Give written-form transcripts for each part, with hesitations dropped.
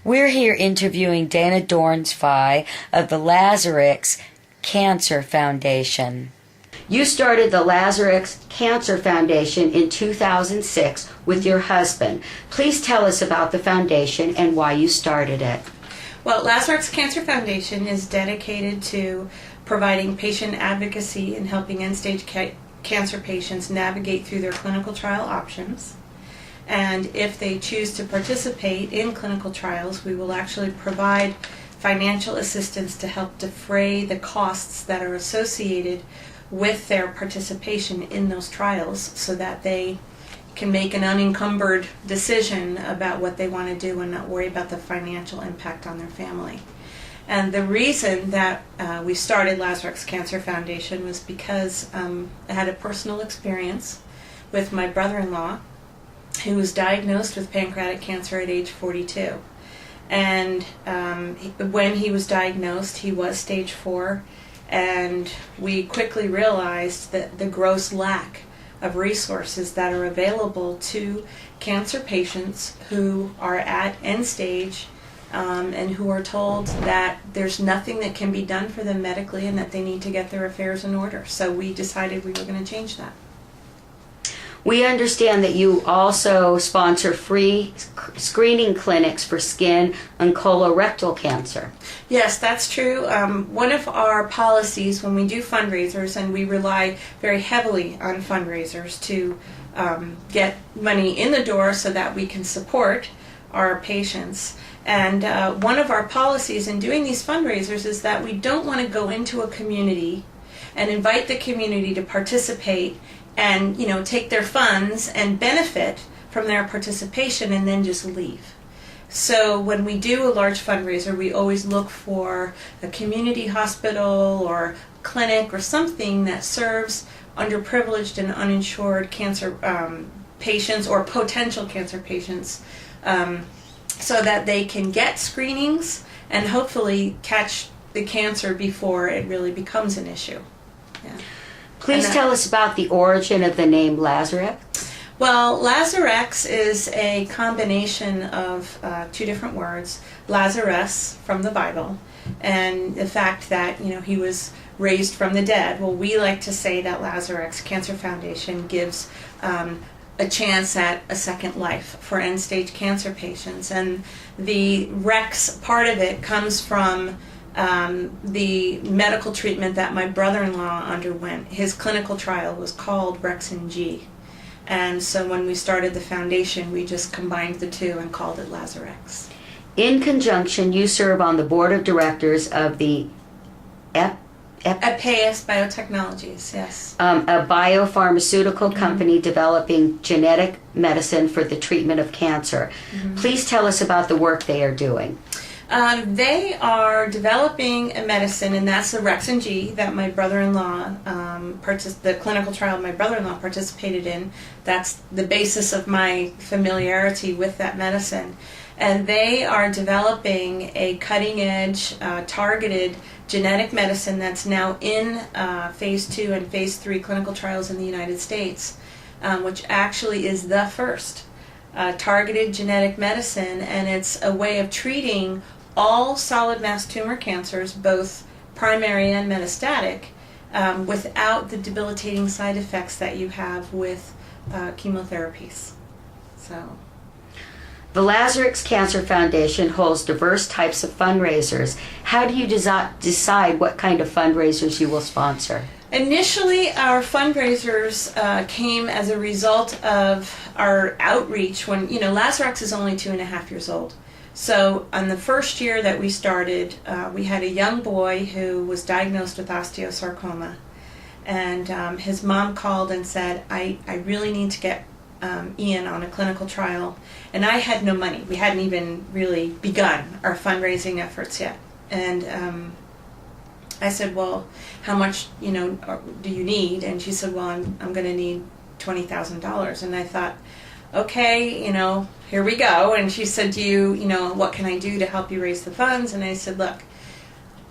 We're here interviewing Dana Dornsife of the Lazarex Cancer Foundation. You started the Lazarex Cancer Foundation in 2006 with your husband. Please tell us about the foundation and why you started it. Well, Lazarex Cancer Foundation is dedicated to providing patient advocacy and helping end-stage cancer patients navigate through their clinical trial options. And if they choose to participate in clinical trials, we will actually provide financial assistance to help defray the costs that are associated with their participation in those trials so that they can make an unencumbered decision about what they want to do and not worry about the financial impact on their family. And the reason that we started Lazarex Cancer Foundation was because I had a personal experience with my brother-in-law who was diagnosed with pancreatic cancer at age 42. And when he was diagnosed, he was stage 4, and we quickly realized that the gross lack of resources that are available to cancer patients who are at end stage and who are told that there's nothing that can be done for them medically and that they need to get their affairs in order. So we decided we were going to change that. We understand that you also sponsor free screening clinics for skin and colorectal cancer. Yes, that's true. One of our policies when we do fundraisers, and we rely very heavily on fundraisers to get money in the door so that we can support our patients. And one of our policies in doing these fundraisers is that we don't want to go into a community and invite the community to participate and take their funds and benefit from their participation and then just leave. So when we do a large fundraiser, we always look for a community hospital or clinic or something that serves underprivileged and uninsured cancer patients or potential cancer patients so that they can get screenings and hopefully catch the cancer before it really becomes an issue. Yeah. Please tell us about the origin of the name Lazarex. Well, Lazarex is a combination of two different words, Lazarus from the Bible, and the fact that he was raised from the dead. Well, we like to say that Lazarex Cancer Foundation gives a chance at a second life for end-stage cancer patients, and the Rex part of it comes from the medical treatment that my brother-in-law underwent. His clinical trial was called Rex-N-G. And so when we started the foundation, we just combined the two and called it Lazarex. In conjunction, you serve on the board of directors of the Apeus Biotechnologies, yes. A biopharmaceutical company developing genetic medicine for the treatment of cancer. Please tell us about the work they are doing. They are developing a medicine, and that's the Rex-N-G that my brother-in-law, the clinical trial my brother-in-law participated in. That's the basis of my familiarity with that medicine. And they are developing a cutting-edge, targeted genetic medicine that's now in phase 2 and phase 3 clinical trials in the United States, which actually is the first targeted genetic medicine, and it's a way of treating all solid mass tumor cancers, both primary and metastatic, without the debilitating side effects that you have with chemotherapies. So, the Lazarex Cancer Foundation holds diverse types of fundraisers. How do you decide what kind of fundraisers you will sponsor? Initially, our fundraisers came as a result of our outreach when, Lazarex is only 2.5 years old. So on the first year that we started, we had a young boy who was diagnosed with osteosarcoma. And his mom called and said, I really need to get Ian on a clinical trial. And I had no money. We hadn't even really begun our fundraising efforts yet. And I said, well, how much, do you need? And she said, well, I'm going to need $20,000. And I thought, okay, here we go. And she said, what can I do to help you raise the funds? And I said, look,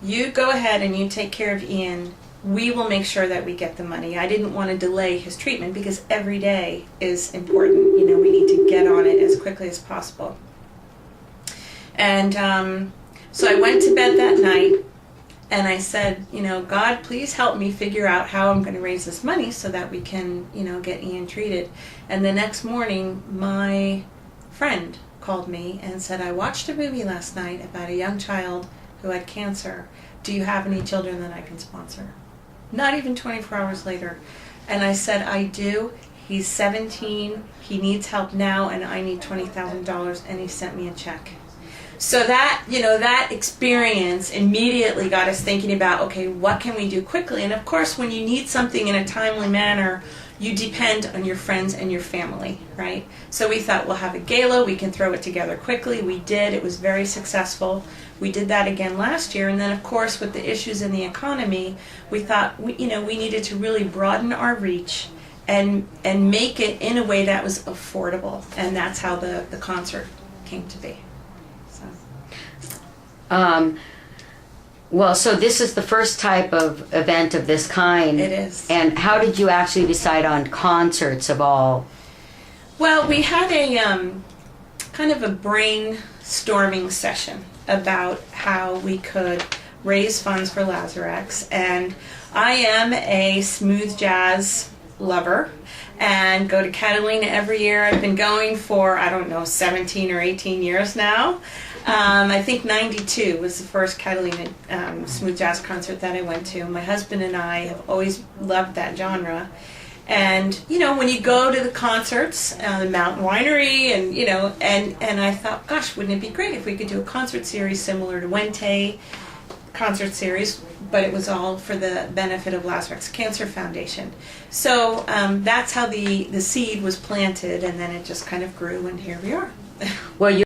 you go ahead and you take care of Ian. We will make sure that we get the money. I didn't want to delay his treatment because every day is important. We need to get on it as quickly as possible. And so I went to bed that night, and I said, God, please help me figure out how I'm going to raise this money so that we can, get Ian treated. And the next morning, my friend called me and said, I watched a movie last night about a young child who had cancer. Do you have any children that I can sponsor? Not even 24 hours later. And I said, I do. He's 17. He needs help now, and I need $20,000. And he sent me a check. So that, that experience immediately got us thinking about, okay, what can we do quickly? And of course, when you need something in a timely manner, you depend on your friends and your family, right? So we thought, we'll have a gala, we can throw it together quickly. We did. It was very successful. We did that again last year. And then, of course, with the issues in the economy, we thought, we needed to really broaden our reach and make it in a way that was affordable. And that's how the concert came to be. Well, so this is the first type of event of this kind. It is. And how did you actually decide on concerts of all? Well, we had a kind of a brainstorming session about how we could raise funds for Lazarex. And I am a smooth jazz lover and go to Catalina every year. I've been going for, 17 or 18 years now. I think 92 was the first Catalina smooth jazz concert that I went to. My husband and I have always loved that genre. And, when you go to the concerts, the Mountain Winery, and I thought, gosh, wouldn't it be great if we could do a concert series similar to Wente concert series, but it was all for the benefit of Lazarex Cancer Foundation. So that's how the seed was planted, and then it just kind of grew, and here we are. Well,